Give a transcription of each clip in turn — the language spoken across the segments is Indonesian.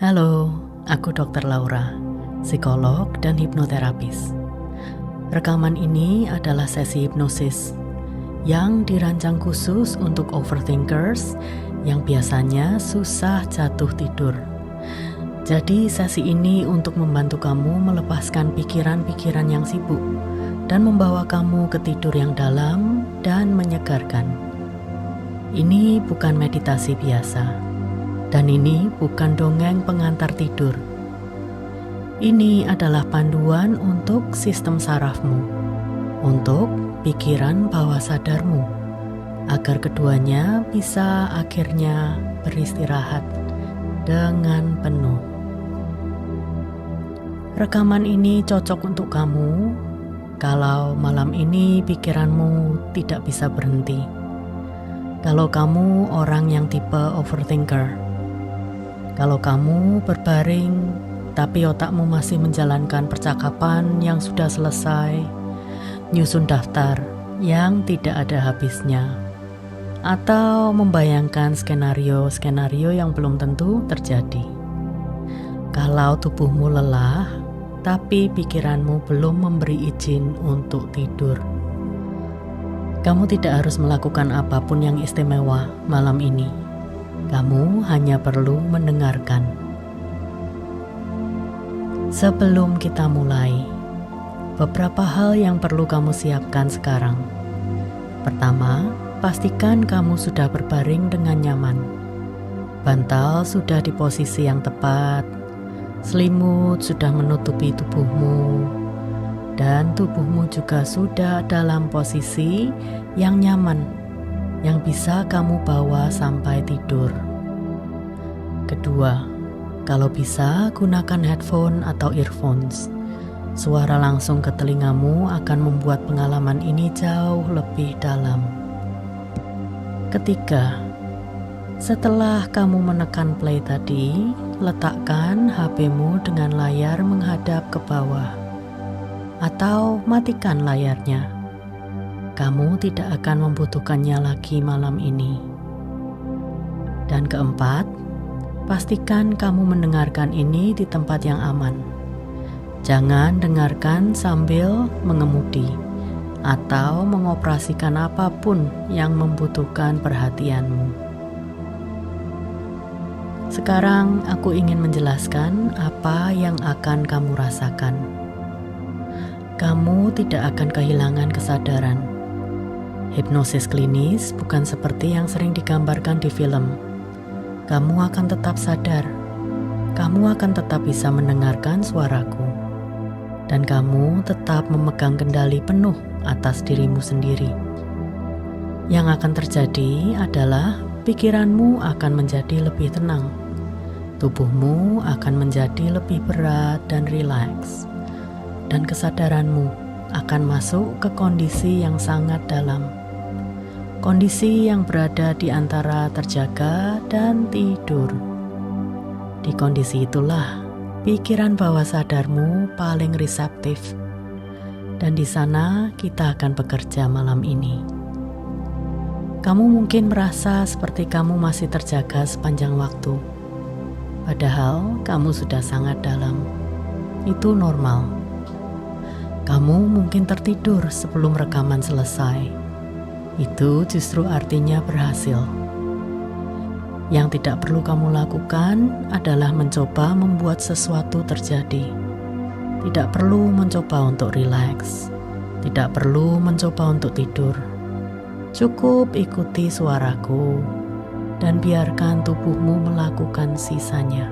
Halo, aku Dr. Laura, psikolog dan hipnoterapis. Rekaman ini adalah sesi hipnosis yang dirancang khusus untuk overthinkers yang biasanya susah jatuh tidur. Jadi sesi ini untuk membantu kamu melepaskan pikiran-pikiran yang sibuk dan membawa kamu ke tidur yang dalam dan menyegarkan. Ini bukan meditasi biasa, dan ini bukan dongeng pengantar tidur. Ini adalah panduan untuk sistem sarafmu, untuk pikiran bawah sadarmu, agar keduanya bisa akhirnya beristirahat dengan penuh. Rekaman ini cocok untuk kamu kalau malam ini pikiranmu tidak bisa berhenti. Kalau kamu orang yang tipe overthinker, kalau kamu berbaring tapi otakmu masih menjalankan percakapan yang sudah selesai, nyusun daftar yang tidak ada habisnya, atau membayangkan skenario-skenario yang belum tentu terjadi. Kalau tubuhmu lelah, tapi pikiranmu belum memberi izin untuk tidur. Kamu tidak harus melakukan apapun yang istimewa malam ini. Kamu hanya perlu mendengarkan. Sebelum kita mulai, beberapa hal yang perlu kamu siapkan sekarang. Pertama, pastikan kamu sudah berbaring dengan nyaman. Bantal sudah di posisi yang tepat, selimut sudah menutupi tubuhmu, dan tubuhmu juga sudah dalam posisi yang nyaman, yang bisa kamu bawa sampai tidur. Kedua, kalau bisa gunakan headphone atau earphones. Suara langsung ke telingamu akan membuat pengalaman ini jauh lebih dalam. Ketiga, setelah kamu menekan play tadi, letakkan HP-mu dengan layar menghadap ke bawah. Atau matikan layarnya. Kamu tidak akan membutuhkannya lagi malam ini. Dan keempat, pastikan kamu mendengarkan ini di tempat yang aman. Jangan dengarkan sambil mengemudi atau mengoperasikan apapun yang membutuhkan perhatianmu. Sekarang aku ingin menjelaskan apa yang akan kamu rasakan. Kamu tidak akan kehilangan kesadaran. Hipnosis klinis bukan seperti yang sering digambarkan di film. Kamu akan tetap sadar. Kamu akan tetap bisa mendengarkan suaraku. Dan kamu tetap memegang kendali penuh atas dirimu sendiri. Yang akan terjadi adalah pikiranmu akan menjadi lebih tenang. Tubuhmu akan menjadi lebih berat dan rileks. Dan kesadaranmu akan masuk ke kondisi yang sangat dalam. Kondisi yang berada di antara terjaga dan tidur. Di kondisi itulah pikiran bawah sadarmu paling reseptif. Dan di sana kita akan bekerja malam ini. Kamu mungkin merasa seperti kamu masih terjaga sepanjang waktu. Padahal kamu sudah sangat dalam. Itu normal. Kamu mungkin tertidur sebelum rekaman selesai. Itu justru artinya berhasil. Yang tidak perlu kamu lakukan adalah mencoba membuat sesuatu terjadi. Tidak perlu mencoba untuk rileks. Tidak perlu mencoba untuk tidur. Cukup ikuti suaraku dan biarkan tubuhmu melakukan sisanya.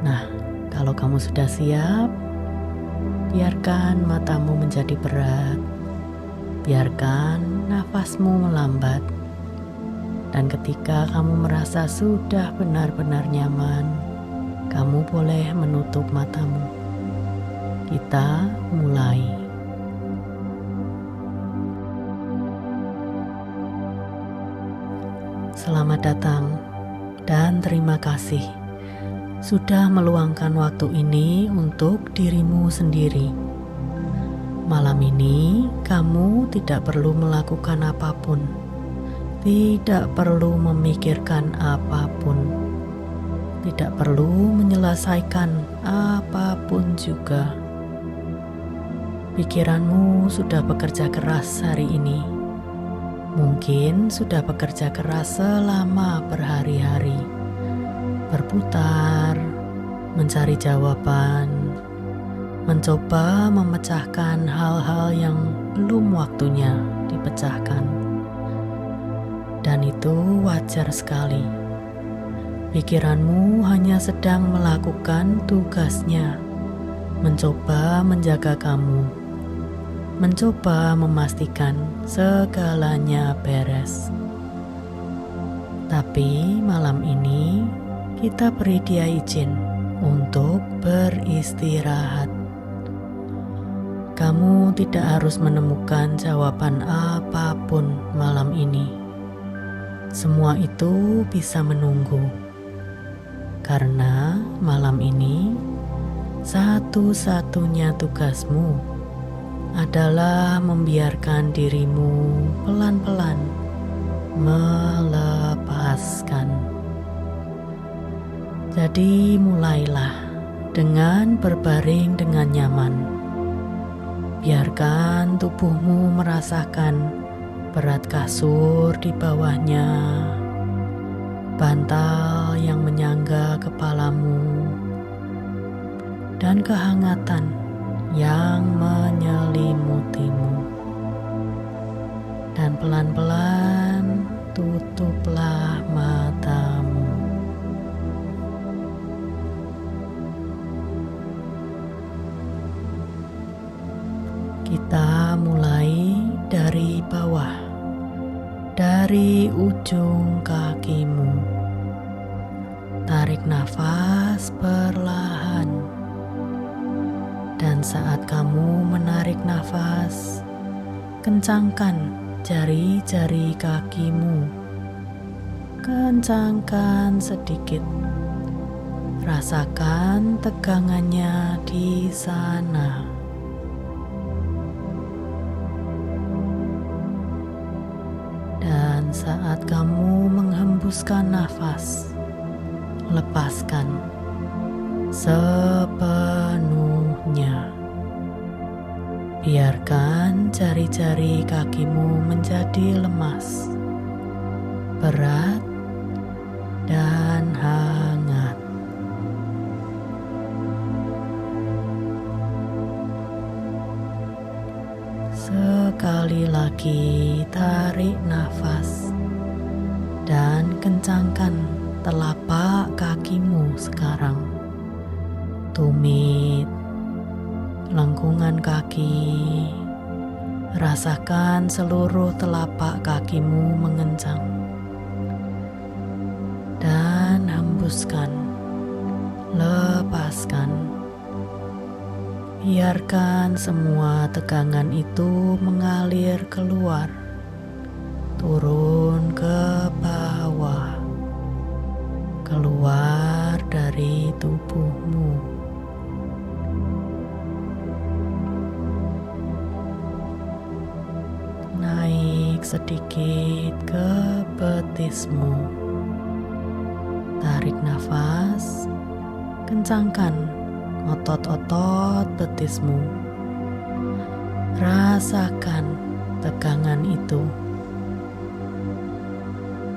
Nah, kalau kamu sudah siap, biarkan matamu menjadi berat, biarkan nafasmu melambat, dan ketika kamu merasa sudah benar-benar nyaman, kamu boleh menutup matamu. Kita mulai. Selamat datang dan terima kasih sudah meluangkan waktu ini untuk dirimu sendiri. Malam ini kamu tidak perlu melakukan apapun, tidak perlu memikirkan apapun. tidak perlu menyelesaikan apapun juga. Pikiranmu sudah bekerja keras hari ini. Mungkin sudah bekerja keras selama berhari-hari, berputar, mencari jawaban, mencoba memecahkan hal-hal yang belum waktunya dipecahkan. Dan itu wajar sekali. Pikiranmu hanya sedang melakukan tugasnya, mencoba menjaga kamu, mencoba memastikan segalanya beres. Tapi malam ini kita beri dia izin untuk beristirahat. Kamu tidak harus menemukan jawaban apapun malam ini. Semua itu bisa menunggu. Karena malam ini satu-satunya tugasmu adalah membiarkan dirimu pelan-pelan melepaskan. Jadi mulailah dengan berbaring dengan nyaman. Biarkan tubuhmu merasakan berat kasur di bawahnya, bantal yang menyangga kepalamu, dan kehangatan yang menyelimutimu. Dan pelan-pelan tutuplah matamu. Kita mulai dari bawah, dari ujung kakimu. Tarik nafas perlahan. Dan saat kamu menarik nafas, kencangkan jari-jari kakimu. Kencangkan sedikit. Rasakan tegangannya di sana. Dan saat kamu menghembuskan nafas, lepaskan sepenuhnya. Biarkan jari-jari kakimu menjadi lemas, berat, dan hangat. Sekali lagi tarik nafas dan kencangkan telapak kakimu sekarang. Tumit, lengkungan kaki, rasakan seluruh telapak kakimu mengencang. Dan hembuskan, lepaskan. Biarkan semua tegangan itu mengalir keluar, turun ke bawah, keluar dari tubuhmu. Naik sedikit ke betismu. Tarik nafas, kencangkan otot-otot betismu. Rasakan tegangan itu.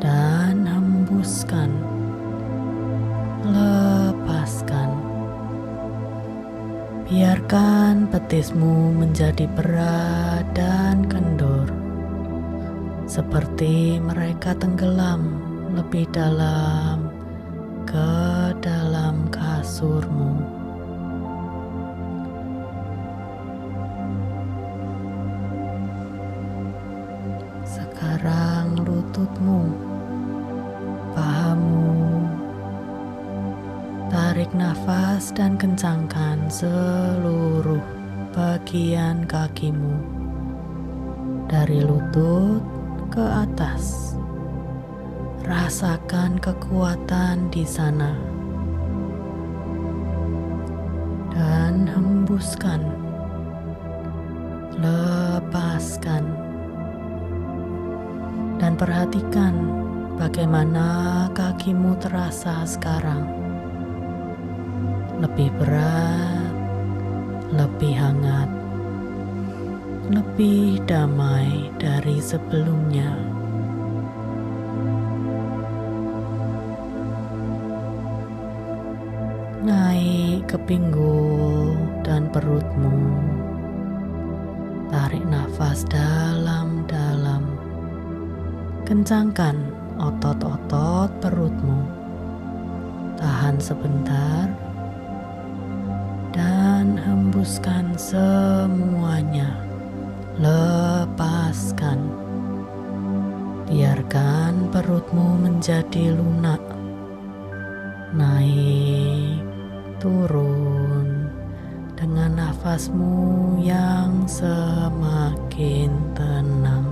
Dan hembuskan, lepaskan. Biarkan betismu menjadi berat dan kendur, seperti mereka tenggelam lebih dalam ke dalam kasurmu. Sekarang lututmu, pahamu. Tarik nafas dan kencangkan seluruh bagian kakimu, dari lutut ke atas. Rasakan kekuatan di sana. Dan hembuskan, lepaskan. Dan perhatikan bagaimana kakimu terasa sekarang. lebih berat, lebih hangat, lebih damai dari sebelumnya. Naik ke pinggul dan perutmu. Tarik nafas dalam-dalam. Kencangkan otot-otot perutmu. Tahan sebentar dan hembuskan semuanya. Lepaskan. Biarkan perutmu menjadi lunak. Naik, turun dengan nafasmu yang semakin tenang.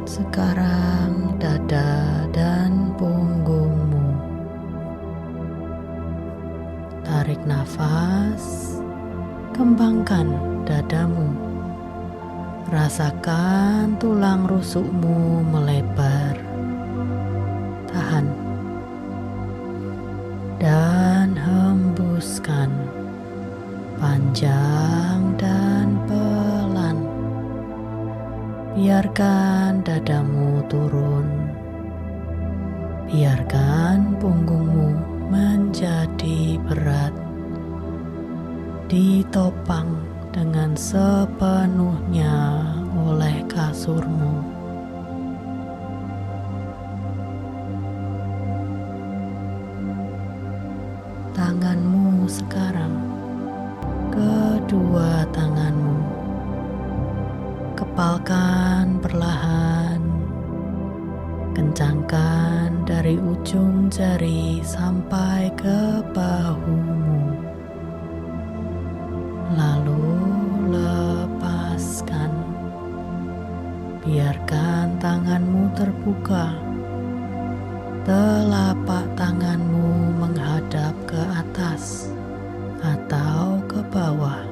Sekarang dada dan punggungmu. Tarik nafas, kembangkan dadamu. Rasakan tulang rusukmu melebar. Tahan dan hembuskan, panjang dan pelan. Biarkan dadamu turun. Biarkan punggungmu menjadi berat. Ditopang dengan sepenuhnya oleh kasurmu. Tanganmu sekarang, kedua tanganmu, kepalkan perlahan, kencangkan dari ujung jari sampai ke bahumu, lalu lepaskan. Biarkan tanganmu terbuka. Telapak tanganmu menghadap ke atas atau ke bawah.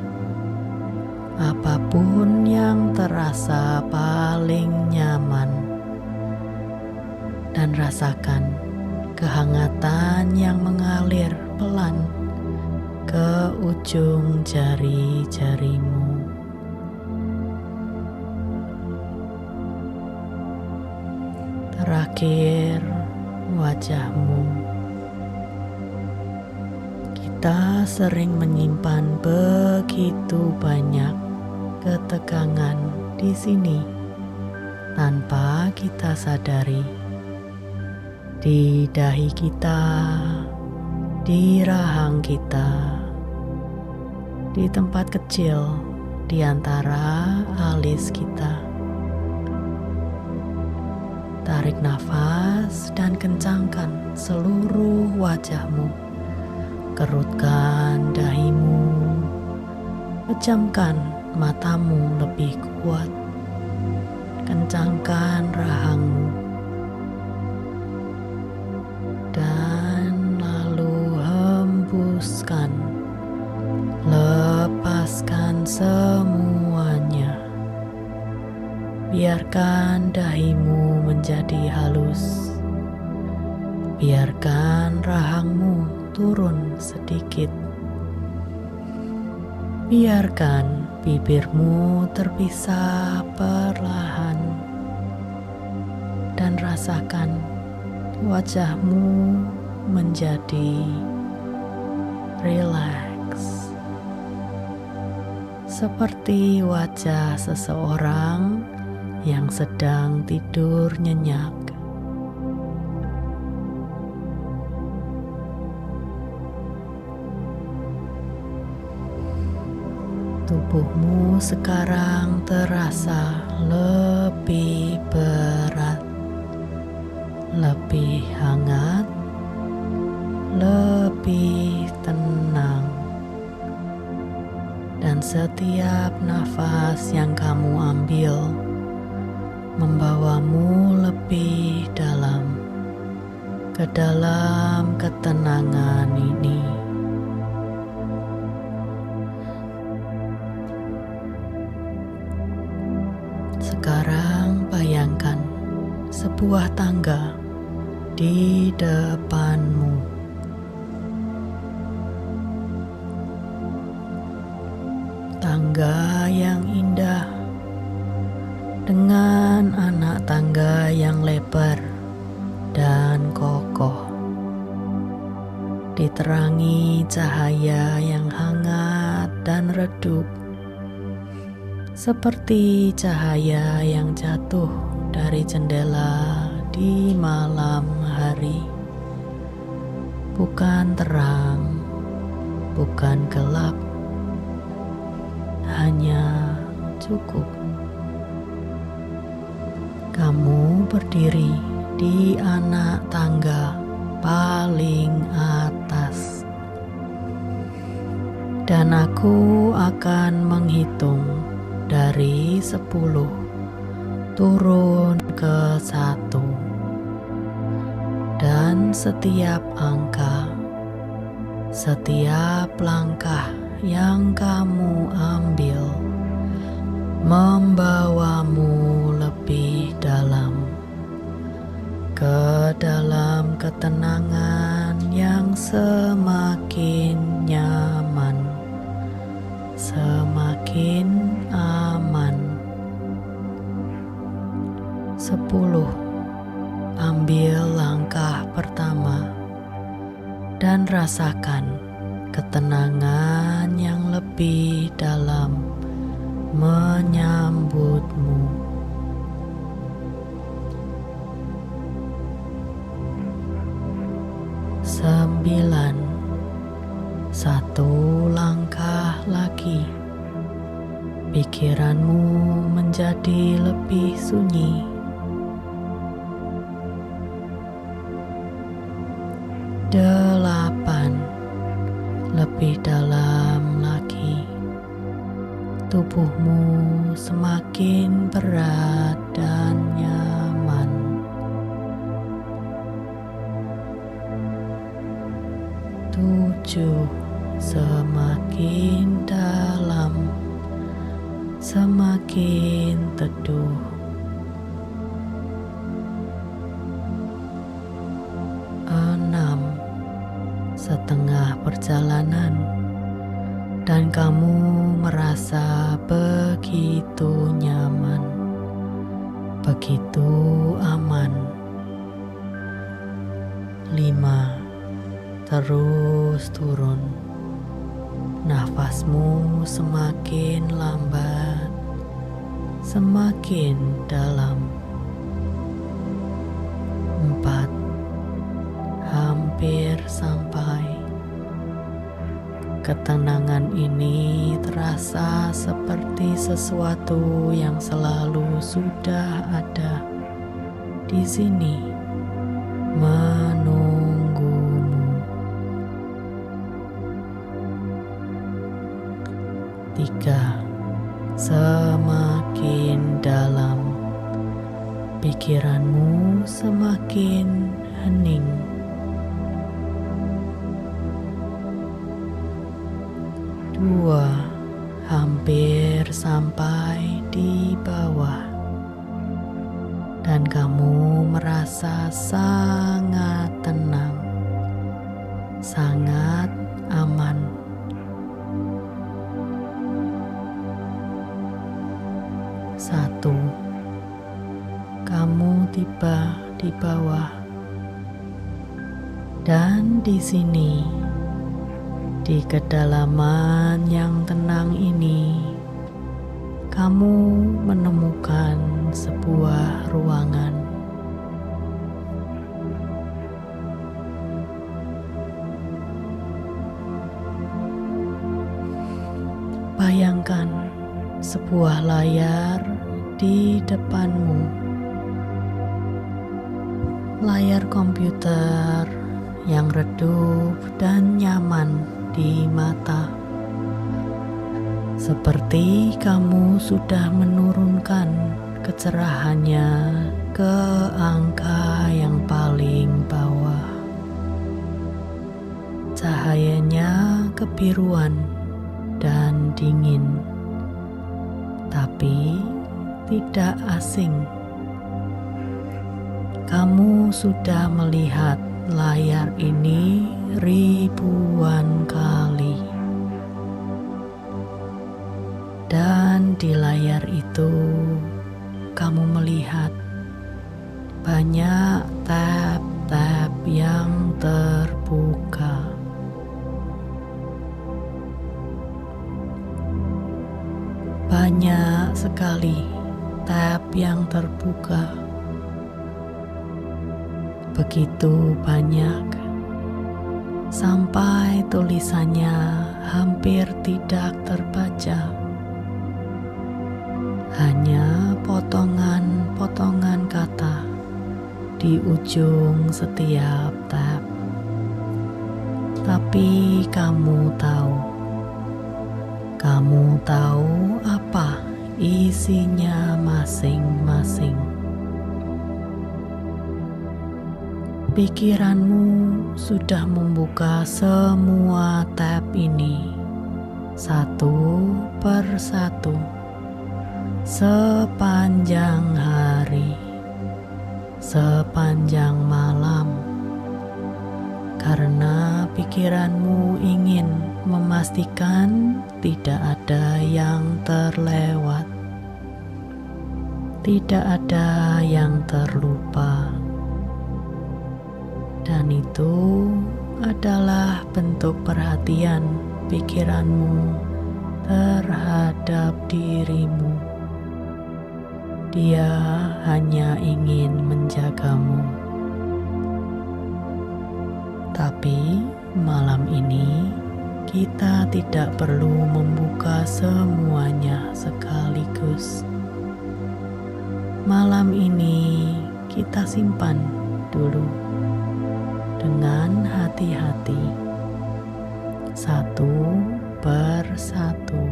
Apapun yang terasa paling nyaman. Dan rasakan kehangatan yang mengalir pelan ke ujung jari-jarimu. Terakhir, wajahmu. Kita sering menyimpan begitu banyak ketegangan di sini tanpa kita sadari. Di dahi kita, di rahang kita, di tempat kecil di antara alis kita. Tarik nafas dan kencangkan seluruh wajahmu. Kerutkan dahimu. Pejamkan matamu lebih kuat. Kencangkan rahangmu. Dan lalu hembuskan. Lepaskan semuanya. Biarkan dahimu menjadi halus. Biarkan rahangmu turun sedikit. Biarkan bibirmu terpisah perlahan. Dan rasakan wajahmu menjadi rileks. Seperti wajah seseorang yang sedang tidur nyenyak. Tubuhmu sekarang terasa lebih berat, lebih hangat, lebih tenang. Dan setiap nafas yang kamu ambil membawamu lebih dalam ke dalam ketenangan ini. Sekarang bayangkan sebuah tangga di depanmu. Tangga yang indah dengan anak tangga yang lebar dan kokoh, diterangi cahaya yang hangat dan redup, seperti cahaya yang jatuh dari jendela di malam hari. Bukan terang, bukan gelap, hanya cukup. Kamu berdiri di anak tangga paling atas, dan aku akan menghitung dari 10 turun ke 1, dan setiap angka, setiap langkah yang kamu ambil membawamu lebih dalam, ke dalam ketenangan yang semakin nyaman, semakin aman. 10. Ambil langkah pertama dan rasakan ketenangan yang lebih dalam menyambutmu. 9. 1 langkah lagi, pikiranmu menjadi lebih sunyi. 8. Lebih dalam lagi, tubuhmu semakin berat dan nyaman. 7. Semakin dalam, semakin teduh. 6. Setengah perjalanan, dan kamu merasa begitu nyaman, begitu aman. 5. Terus turun, nafasmu semakin lambat, semakin dalam. 4. Hampir sampai. Ketenangan ini terasa seperti sesuatu yang selalu sudah ada di sini, menunggumu. 3. Semakin dalam, pikiranmu semakin hening. 2. Hampir sampai di bawah, dan kamu merasa sangat tenang, sangat aman. 1. Kamu tiba di bawah, dan di sini, di kedalaman yang tenang ini, kamu menemukan sebuah ruangan. Bayangkan sebuah layar di depanmu, layar komputer yang redup dan nyaman di mata, seperti kamu sudah menurunkan kecerahannya ke angka yang paling bawah. Cahayanya kebiruan dan dingin, tapi tidak asing. Kamu sudah melihat layar ini ribuan kali. Dan di layar itu kamu melihat banyak tab-tab yang terbuka. Banyak sekali tab yang terbuka. Begitu banyak sampai tulisannya hampir tidak terbaca. Hanya potongan-potongan kata di ujung setiap tab. Tapi kamu tahu apa isinya masing-masing. Pikiranmu sudah membuka semua tab ini satu persatu sepanjang hari, sepanjang malam, karena pikiranmu ingin memastikan tidak ada yang terlewat, tidak ada yang terlupa. Dan itu adalah bentuk perhatian pikiranmu terhadap dirimu. Dia hanya ingin menjagamu. Tapi malam ini kita tidak perlu membuka semuanya sekaligus. Malam ini kita simpan dulu dengan hati-hati, satu persatu.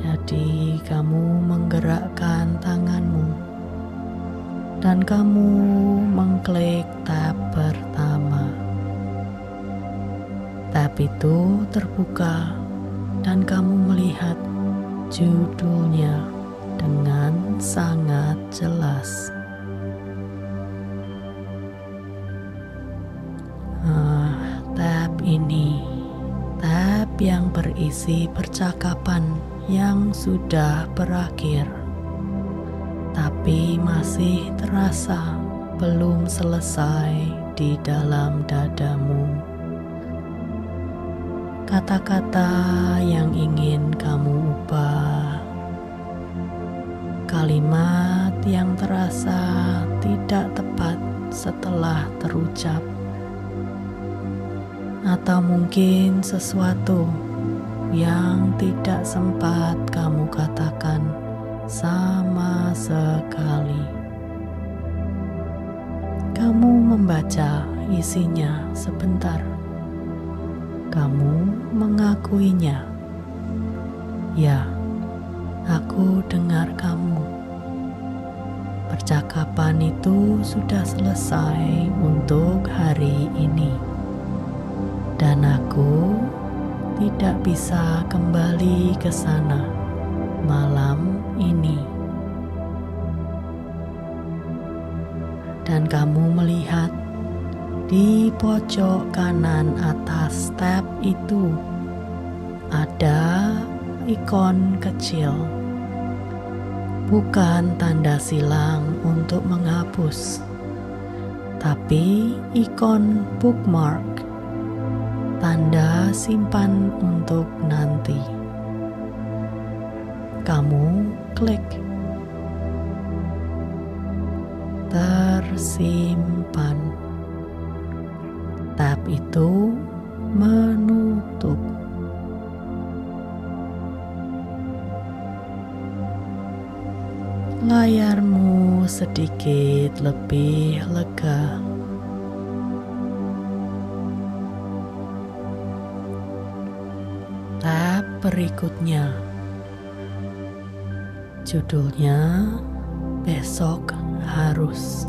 Jadi kamu menggerakkan tanganmu dan kamu mengklik tab pertama. Tab itu terbuka dan kamu melihat judulnya dengan sangat jelas. Tab ini, tab yang berisi percakapan yang sudah berakhir, tapi masih terasa belum selesai di dalam dadamu. Kata-kata yang ingin kamu ubah, kalimat yang terasa tidak tepat setelah terucap, atau mungkin sesuatu yang tidak sempat kamu katakan sama sekali. Kamu membaca isinya sebentar. Kamu mengakuinya. Ya, aku dengar kamu. Percakapan itu sudah selesai untuk hari ini. Dan aku tidak bisa kembali ke sana malam ini. Dan kamu melihat di pojok kanan atas tab itu ada ikon kecil, bukan tanda silang untuk menghapus, tapi ikon bookmark, tanda simpan untuk nanti. Kamu klik tersimpan. Tab itu menutup. Layarmu sedikit lebih lega. Tab berikutnya, judulnya Besok Harus.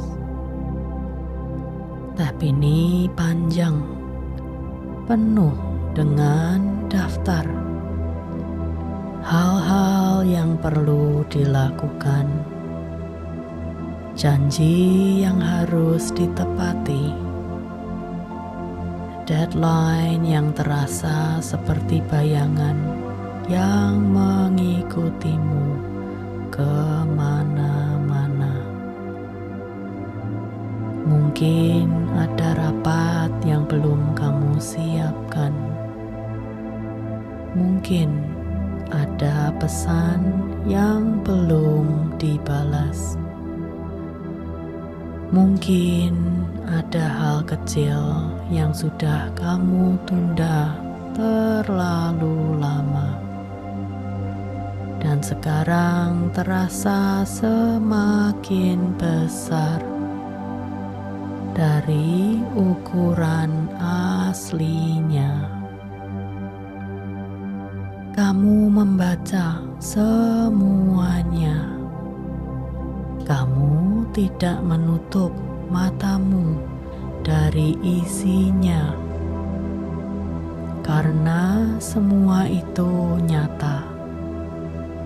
Tab ini panjang, penuh dengan daftar. hal-hal yang perlu dilakukan, janji yang harus ditepati, deadline yang terasa seperti bayangan yang mengikutimu kemana-mana. Mungkin ada rapat yang belum kamu siapkan. Mungkin ada pesan yang belum dibalas. Mungkin ada hal kecil yang sudah kamu tunda terlalu lama, dan sekarang terasa semakin besar dari ukuran aslinya. Kamu membaca semuanya. Kamu tidak menutup matamu dari isinya, karena semua itu nyata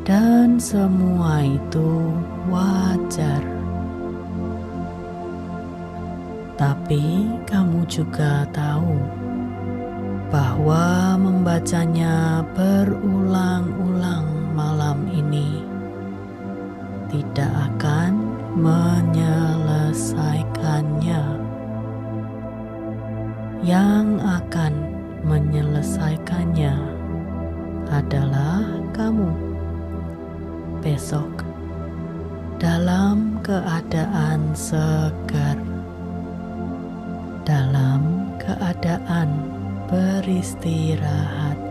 dan semua itu wajar. Tapi kamu juga tahu bahwa membacanya berulang-ulang malam ini tidak akan menyelesaikannya. Yang akan menyelesaikannya adalah kamu besok dalam keadaan segar, dalam keadaan beristirahat.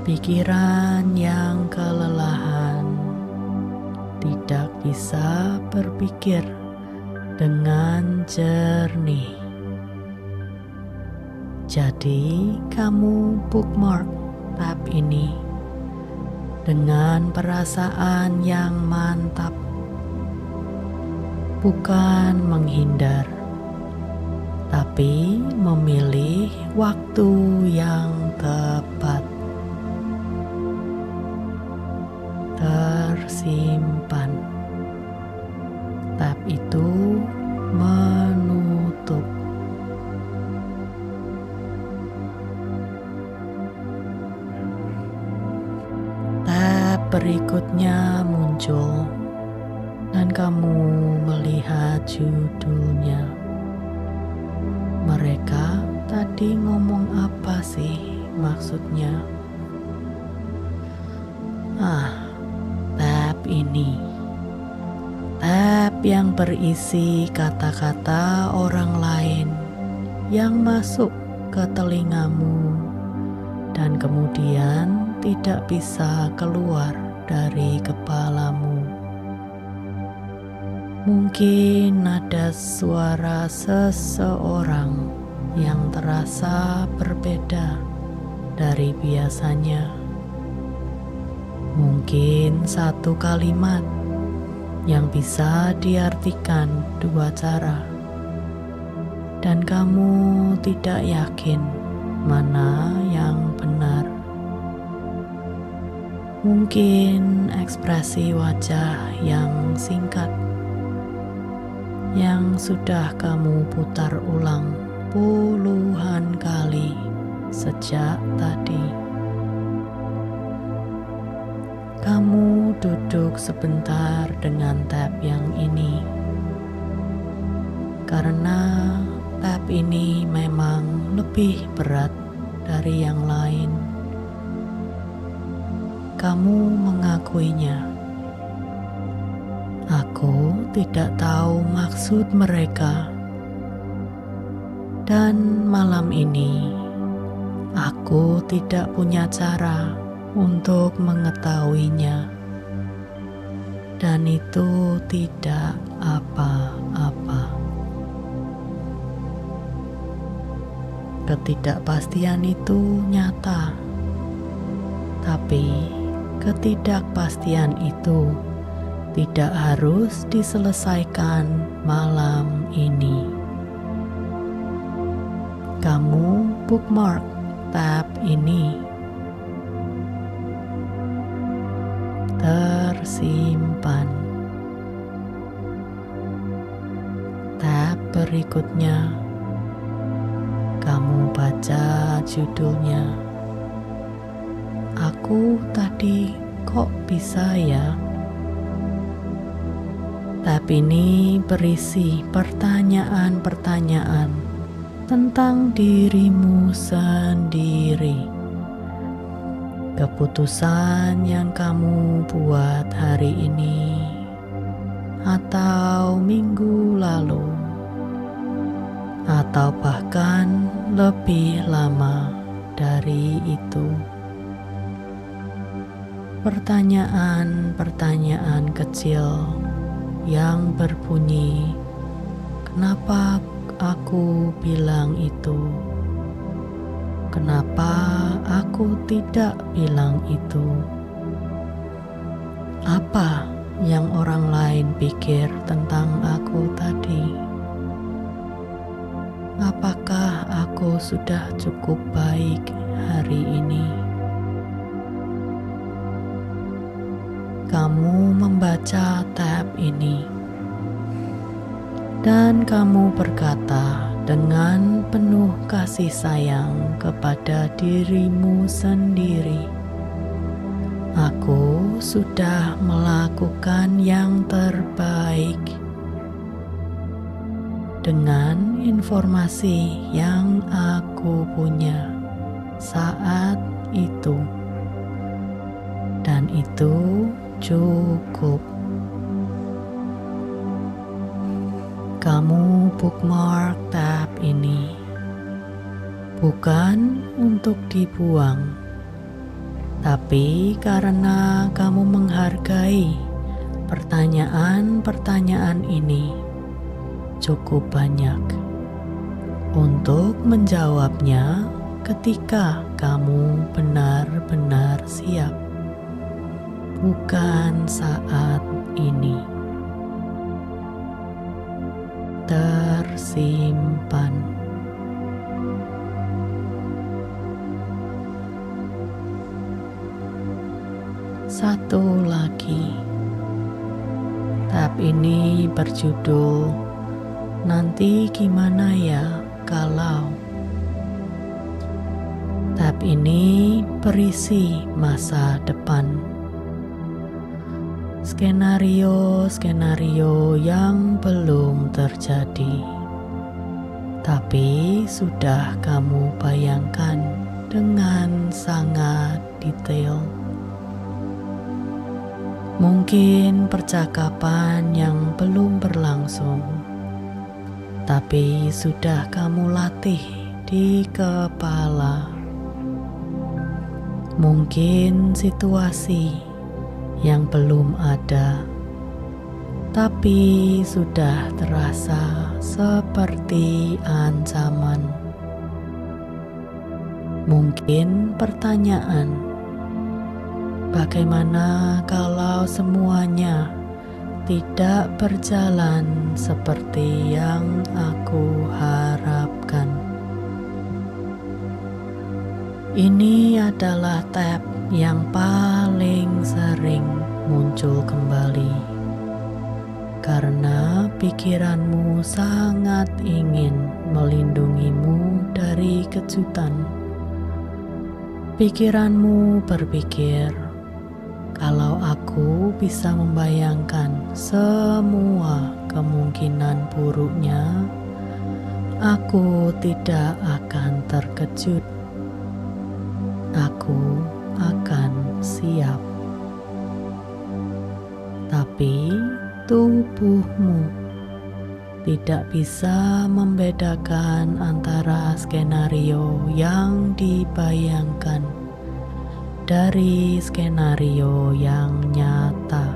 Pikiran yang kelelahan tidak bisa berpikir dengan jernih. Jadi kamu bookmark tab ini dengan perasaan yang mantap, bukan menghindar, tapi memilih waktu yang tepat. Tersimpan. Tab itu menutup. Tab berikutnya muncul dan kamu melihat judulnya. Mereka tadi ngomong apa sih maksudnya? Tab ini. Tab yang berisi kata-kata orang lain yang masuk ke telingamu dan kemudian tidak bisa keluar dari kepalamu. Mungkin ada suara seseorang yang terasa berbeda dari biasanya. Mungkin satu kalimat yang bisa diartikan dua cara, dan kamu tidak yakin mana yang benar. Mungkin ekspresi wajah yang singkat yang sudah kamu putar ulang puluhan kali sejak tadi. Kamu duduk sebentar dengan tab yang ini, karena tab ini memang lebih berat dari yang lain. Kamu mengakuinya. Aku tidak tahu maksud mereka, dan malam ini aku tidak punya cara untuk mengetahuinya, dan itu tidak apa-apa. Ketidakpastian itu nyata, tapi ketidakpastian itu tidak harus diselesaikan malam ini. Kamu bookmark tab ini tersimpan. Tab berikutnya, kamu baca judulnya. Aku tadi kok bisa ya? Tab ini berisi pertanyaan-pertanyaan tentang dirimu sendiri. Keputusan yang kamu buat hari ini atau minggu lalu, atau bahkan lebih lama dari itu. Pertanyaan-pertanyaan kecil yang berbunyi, kenapa aku bilang itu? Kenapa aku tidak bilang itu? Apa yang orang lain pikir tentang aku tadi? Apakah aku sudah cukup baik hari ini? Kamu membaca tab ini dan kamu berkata dengan penuh kasih sayang kepada dirimu sendiri, aku sudah melakukan yang terbaik dengan informasi yang aku punya saat itu, dan itu cukup. Kamu bookmark tab ini bukan untuk dibuang, tapi karena kamu menghargai pertanyaan-pertanyaan ini cukup banyak untuk menjawabnya ketika kamu benar-benar siap, bukan saat ini. Tersimpan. Satu lagi. Tab ini berjudul "Nanti Gimana Ya Kalau". Tab ini berisi masa depan. Skenario-skenario yang belum terjadi, tapi sudah kamu bayangkan dengan sangat detail. Mungkin percakapan yang belum berlangsung, tapi sudah kamu latih di kepala. Mungkin situasi yang belum ada, tapi sudah terasa seperti ancaman. Mungkin pertanyaan, bagaimana kalau semuanya tidak berjalan seperti yang aku harapkan? Ini adalah tab yang paling sering muncul kembali karena pikiranmu sangat ingin melindungimu dari kejutan. Pikiranmu berpikir, kalau aku bisa membayangkan semua kemungkinan buruknya, aku tidak akan terkejut. Aku akan siap. Tapi tubuhmu tidak bisa membedakan antara skenario yang dibayangkan dari skenario yang nyata.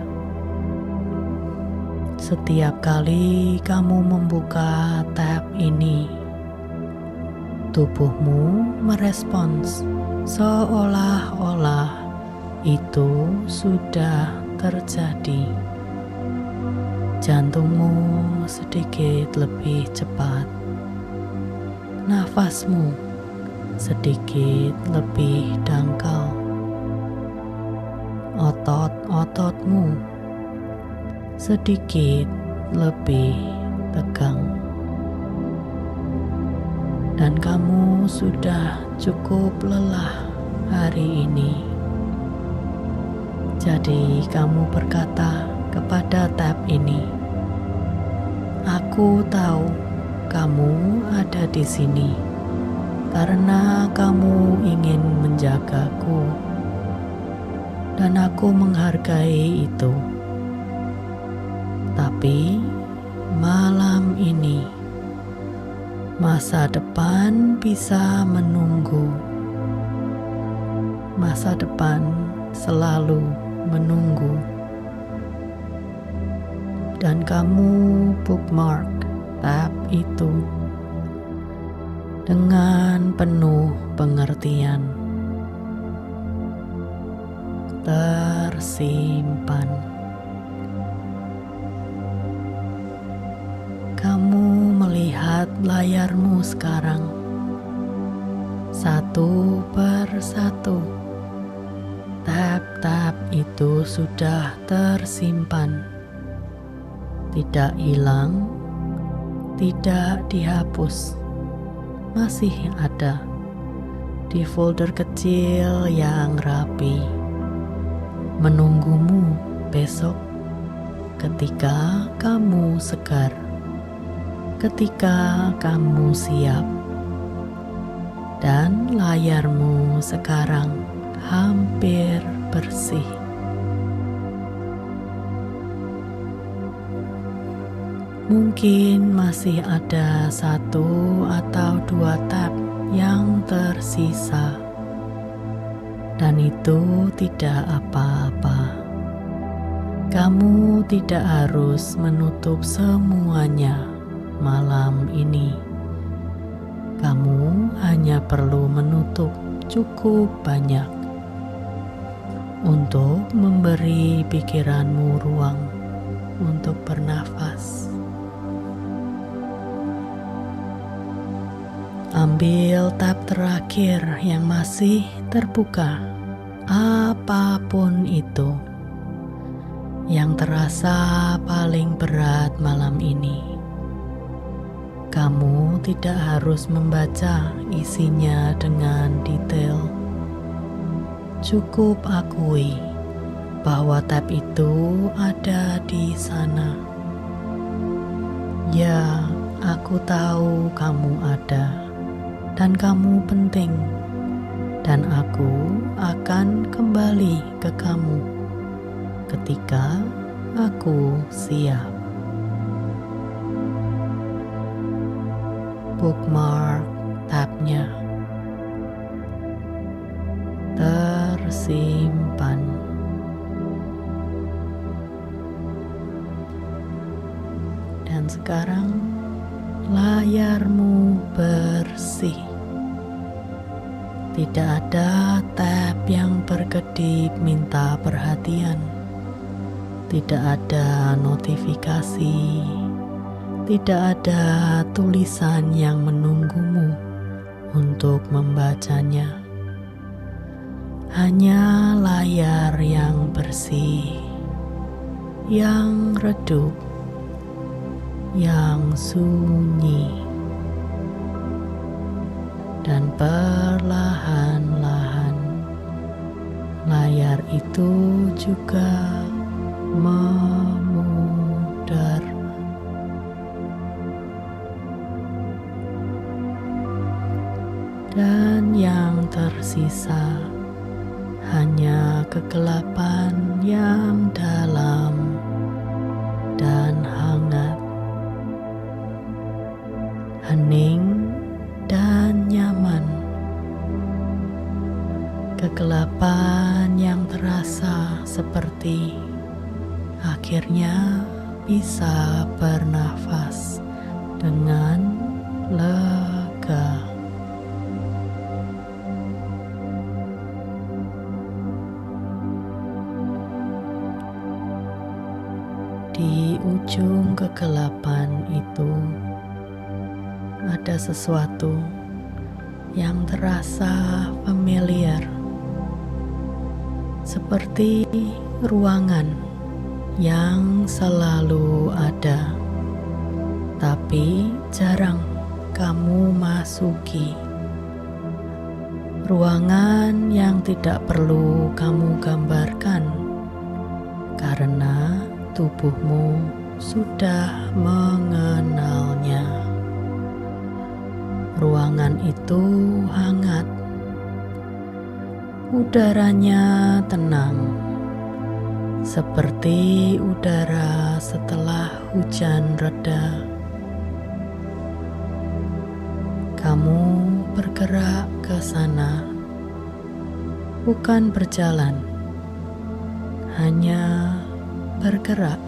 Setiap kali kamu membuka tab ini, tubuhmu merespons seolah-olah itu sudah terjadi. Jantungmu sedikit lebih cepat, nafasmu sedikit lebih dangkal. otot-ototmu sedikit lebih tegang. Dan kamu sudah cukup lelah hari ini. Jadi kamu berkata kepada tab ini, "Aku tahu kamu ada di sini karena kamu ingin menjagaku, dan aku menghargai itu. Tapi malam ini, masa depan bisa menunggu. Masa depan selalu menunggu. Dan kamu bookmark tab itu dengan penuh pengertian. Tersimpan. Kamu melihat layarmu sekarang, satu persatu. Tab-tab itu sudah tersimpan, tidak hilang, tidak dihapus, masih ada di folder kecil yang rapi, menunggumu besok ketika kamu segar. Ketika kamu siap, dan layarmu sekarang hampir bersih. Mungkin masih ada 1 atau 2 tab yang tersisa, dan itu tidak apa-apa. Kamu tidak harus menutup semuanya malam ini. Kamu hanya perlu menutup cukup banyak untuk memberi pikiranmu ruang untuk bernafas. Ambil tab terakhir yang masih terbuka, apapun itu yang terasa paling berat malam ini. Kamu tidak harus membaca isinya dengan detail. Cukup akui bahwa tab itu ada di sana. Ya, aku tahu kamu ada, dan kamu penting, dan aku akan kembali ke kamu ketika aku siap. Bookmark tabnya. Tersimpan. Dan sekarang layarmu bersih. Tidak ada tab yang berkedip minta perhatian. Tidak ada notifikasi. Tidak ada tulisan yang menunggumu untuk membacanya. Hanya layar yang bersih, yang redup, yang sunyi. Dan perlahan-lahan layar itu juga memudar. Dan yang tersisa hanya kegelapan yang dalam dan hangat, hening dan nyaman. Kegelapan yang terasa seperti akhirnya bisa bernafas dengan lega. Di ujung kegelapan itu ada sesuatu yang terasa familiar. seperti ruangan yang selalu ada, tapi jarang kamu masuki. Ruangan yang tidak perlu kamu gambarkan, karena tubuhmu sudah mengenalnya. Ruangan itu hangat, udaranya tenang, seperti udara setelah hujan reda. Kamu bergerak ke sana, bukan berjalan, hanya bergerak,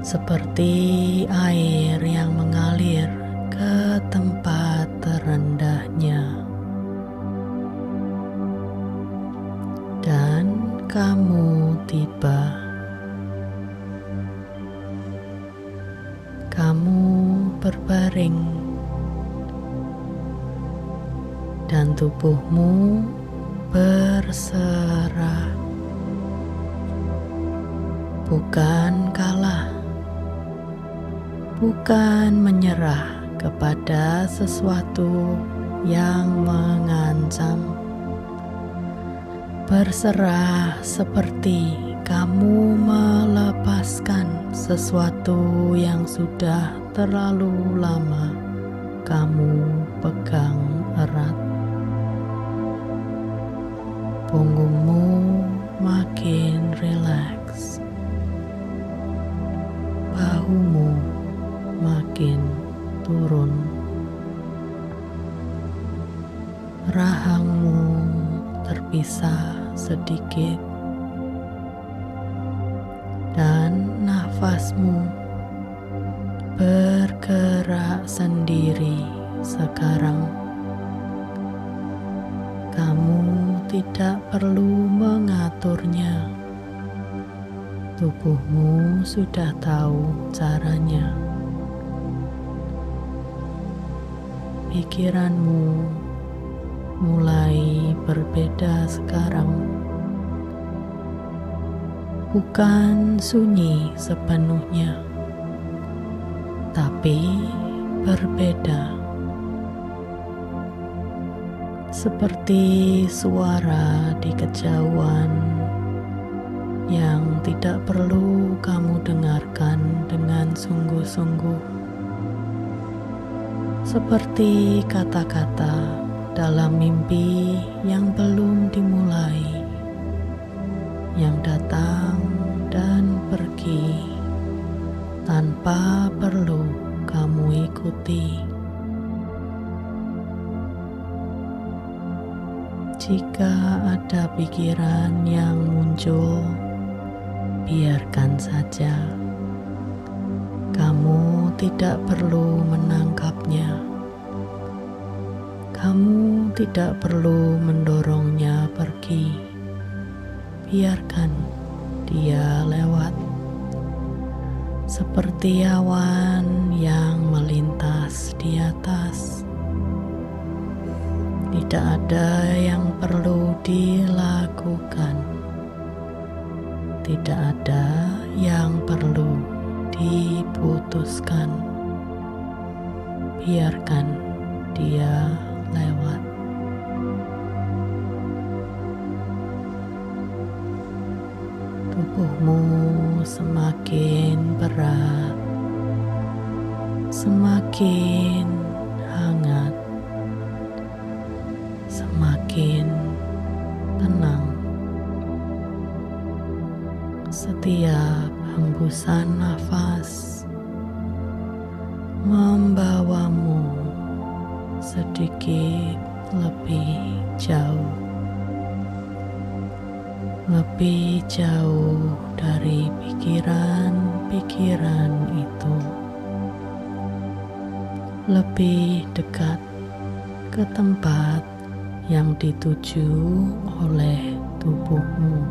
seperti air yang mengalir ke tempat terendahnya. Dan kamu tiba. Kamu berbaring, dan tubuhmu berserah, bukan kalah, bukan menyerah kepada sesuatu yang mengancam. Berserah seperti kamu melepaskan sesuatu yang sudah terlalu lama kamu pegang erat. Punggungmu makin rileks, bahumu makin turun, rahangmu terpisah sedikit, dan nafasmu bergerak sendiri sekarang. Kamu tidak perlu mengaturnya. Tubuhmu sudah tahu caranya. Pikiranmu mulai berbeda sekarang. Bukan sunyi sepenuhnya, tapi berbeda. Seperti suara di kejauhan yang tidak perlu kamu dengarkan dengan sungguh-sungguh. Seperti kata-kata dalam mimpi yang belum dimulai, yang datang dan pergi tanpa perlu kamu ikuti. Jika ada pikiran yang muncul, biarkan saja. Kamu tidak perlu menangkapnya. Kamu tidak perlu mendorongnya pergi. Biarkan dia lewat, seperti awan yang melintas di atas. Tidak ada yang perlu dilakukan. Tidak ada yang perlu diputuskan. Biarkan dia lewat. Tubuhmu semakin berat, semakin hangat, semakin tenang. Setiap hembusan nafas membawamu sedikit lebih jauh, lebih jauh dari pikiran-pikiran itu, lebih dekat ke tempat yang dituju oleh tubuhmu.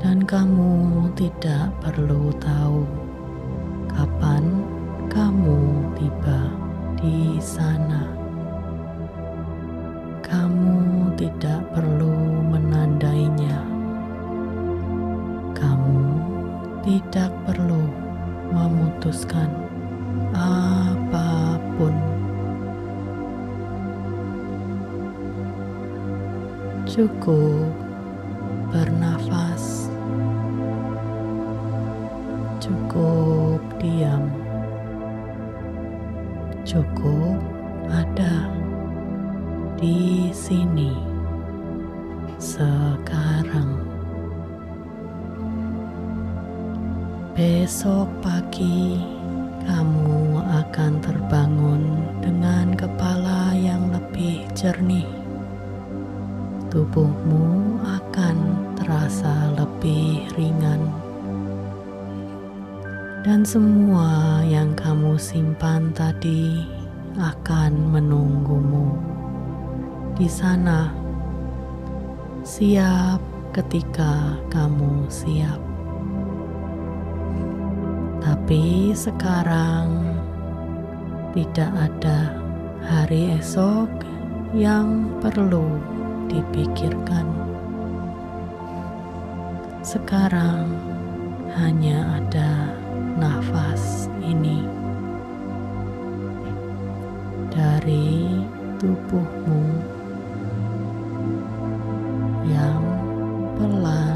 Dan kamu tidak perlu tahu kapan kamu tiba di sana. Kamu tidak perlu menandainya. Kamu tidak perlu memutuskan apapun. Cukup bernafas, cukup diam, cukup ada di sini sekarang. Besok pagi kamu akan terbangun dengan kepala yang lebih jernih. Tubuhmu akan terasa lebih ringan, dan semua yang kamu simpan tadi akan menunggumu di sana, siap ketika kamu siap. Tapi sekarang tidak ada hari esok yang perlu dipikirkan. Sekarang hanya ada nafas ini dari tubuhmu yang pelan